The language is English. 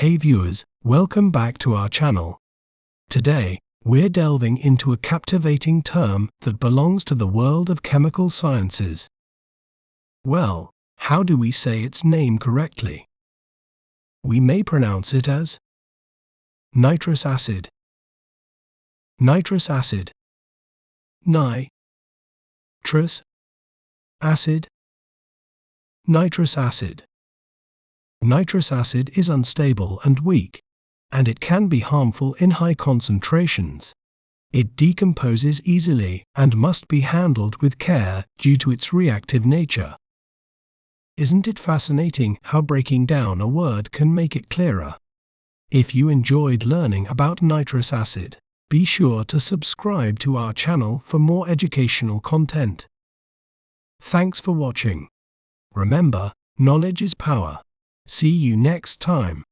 Hey viewers, welcome back to our channel. Today, we're delving into a captivating term that belongs to the world of chemical sciences. Well, how do we say its name correctly? We may pronounce it as nitrous acid. Nitrous acid. Nitrous acid. Nitrous acid. Nitrous acid is unstable and weak, and it can be harmful in high concentrations. It decomposes easily and must be handled with care due to its reactive nature. Isn't it fascinating how breaking down a word can make it clearer? If you enjoyed learning about nitrous acid, be sure to subscribe to our channel for more educational content. Thanks for watching. Remember, knowledge is power. See you next time.